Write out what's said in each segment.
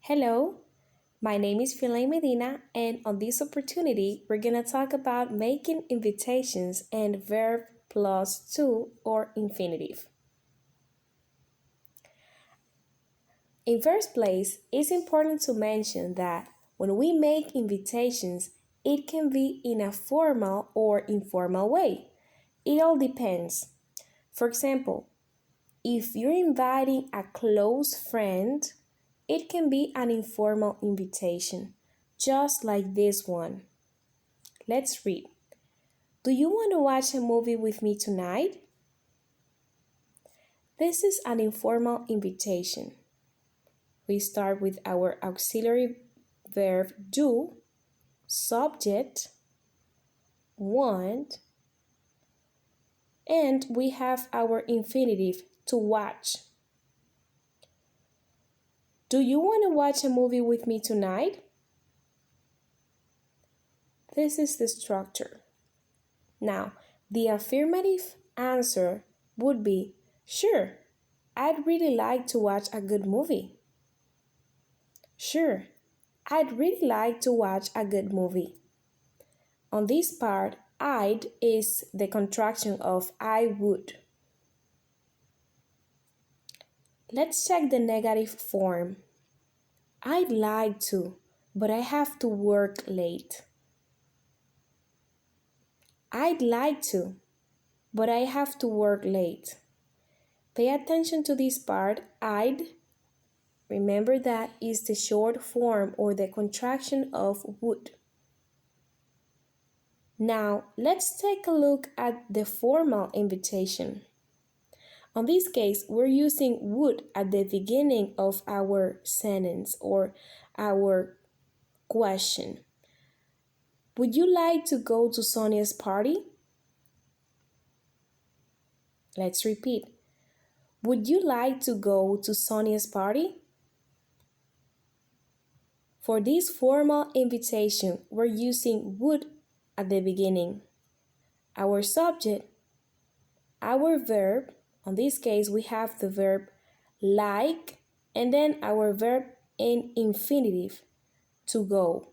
Hello, my name is Philae Medina, and on this opportunity, we're going to talk about making invitations and verb plus to or infinitive. In first place, it's important to mention that when we make invitations, it can be in a formal or informal way. It all depends. For example, if you're inviting a close friend, it can be an informal invitation, just like this one. Let's read. Do you want to watch a movie with me tonight? This is an informal invitation. We start with our auxiliary verb do, subject, want, and we have our infinitive to watch. Do you want to watch a movie with me tonight? This is the structure. Now, the affirmative answer would be, sure, I'd really like to watch a good movie. Sure, I'd really like to watch a good movie. On this part, I'd is the contraction of I would. Let's check the negative form. I'd like to, but I have to work late. I'd like to, but I have to work late. Pay attention to this part, I'd. Remember that is the short form or the contraction of would. Now, let's take a look at the formal invitation. On this case, we're using would at the beginning of our sentence or our question. Would you like to go to Sonia's party? Let's repeat. Would you like to go to Sonia's party? For this formal invitation, we're using would at the beginning. Our subject, our verb, in this case we have the verb like, and then our verb in infinitive, to go.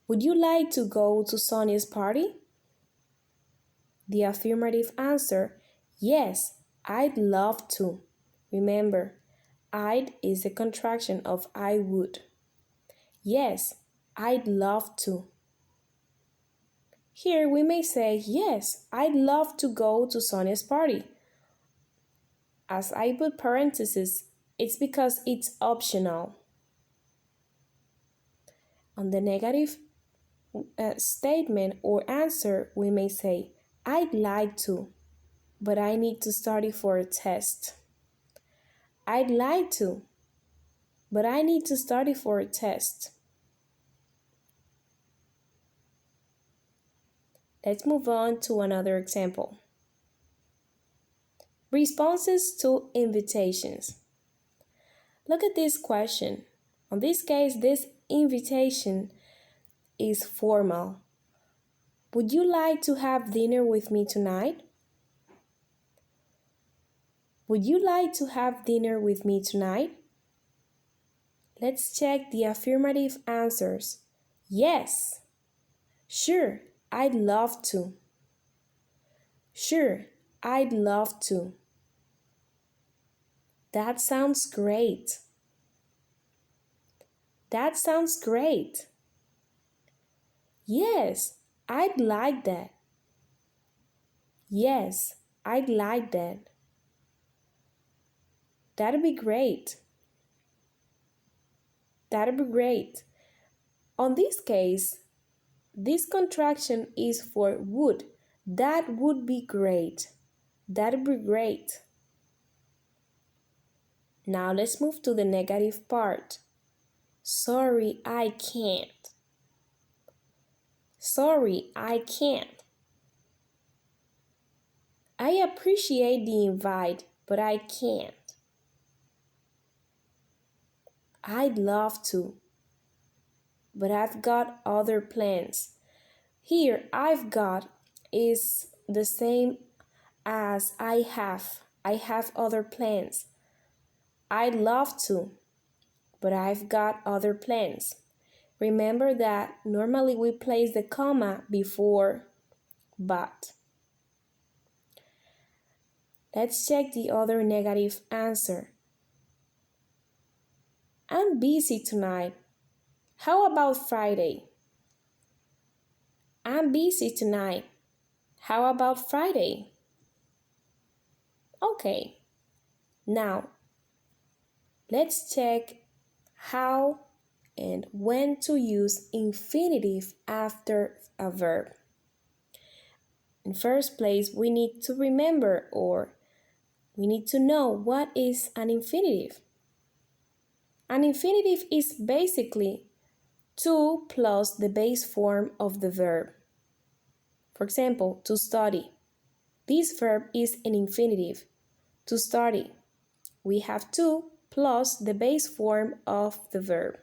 Would you like to go to Sonia's party? The affirmative answer, yes, I'd love to. Remember, I'd is a contraction of I would. Yes, I'd love to. Here we may say, yes, I'd love to go to Sonia's party. As I put parentheses, it's because it's optional. On the negative statement or answer, we may say, I'd like to, but I need to study for a test. I'd like to, but I need to study for a test. Let's move on to another example. Responses to invitations. Look at this question. In this case, this invitation is formal. Would you like to have dinner with me tonight? Would you like to have dinner with me tonight? Let's check the affirmative answers. Yes. Sure, I'd love to. Sure, I'd love to. That sounds great. That sounds great. Yes, I'd like that. Yes, I'd like that. That'd be great. That'd be great. On this case, this contraction is for would. That would be great. That'd be great. Now let's move to the negative part. Sorry, I can't. Sorry, I can't. I appreciate the invite, but I can't. I'd love to, but I've got other plans. Here, I've got is the same as I have. I have other plans. I'd love to. but I've got other plans. Remember that normally we place the comma before but. Let's check the other negative answer. I'm busy tonight. How about Friday? I'm busy tonight. How about Friday? Okay, now let's check how and when to use infinitive after a verb. In first place, we need to remember or we need to know what is an infinitive. An infinitive is basically to plus the base form of the verb. For example, to study. This verb is an infinitive. To study. We have to plus the base form of the verb.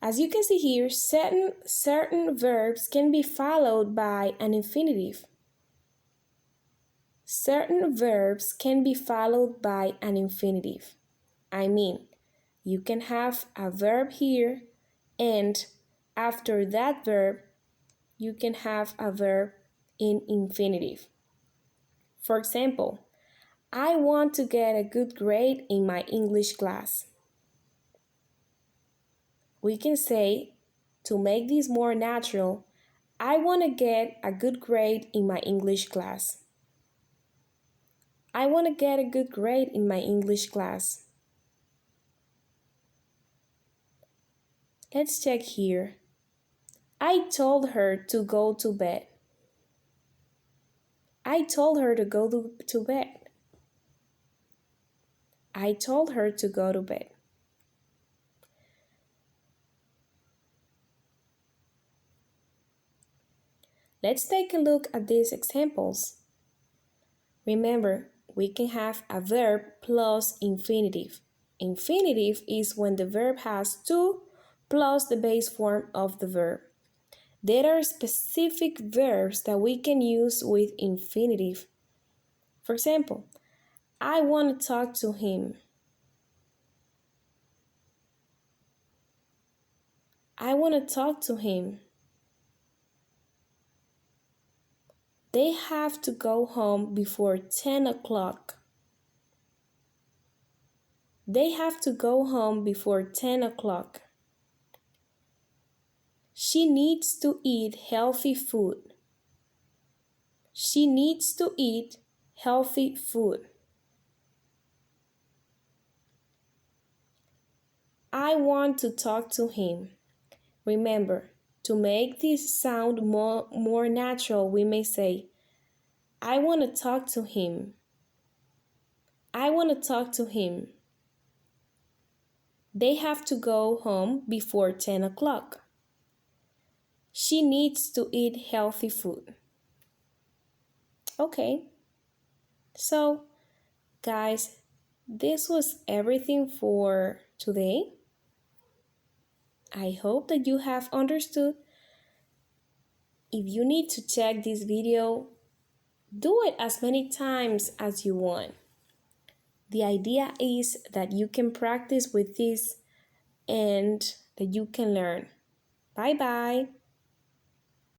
As you can see here, certain verbs can be followed by an infinitive. Certain verbs can be followed by an infinitive. I mean, you can have a verb here and after that verb, you can have a verb in infinitive. For example, I want to get a good grade in my English class. We can say, to make this more natural, I want to get a good grade in my English class. I want to get a good grade in my English class. Let's check here. I told her to go to bed. I told her to go to bed. I told her to go to bed. Let's take a look at these examples. Remember, we can have a verb plus infinitive. Infinitive is when the verb has to plus the base form of the verb. There are specific verbs that we can use with infinitive. For example, I want to talk to him. I want to talk to him. They have to go home before 10 o'clock. They have to go home before 10 o'clock. She needs to eat healthy food. She needs to eat healthy food. I want to talk to him. Remember, to make this sound more natural, we may say, I want to talk to him. I want to talk to him. They have to go home before 10 o'clock. She needs to eat healthy food. Okay, so guys, this was everything for today. I hope that you have understood. If you need to check this video, do it as many times as you want. The idea is that you can practice with this and that you can learn. Bye bye.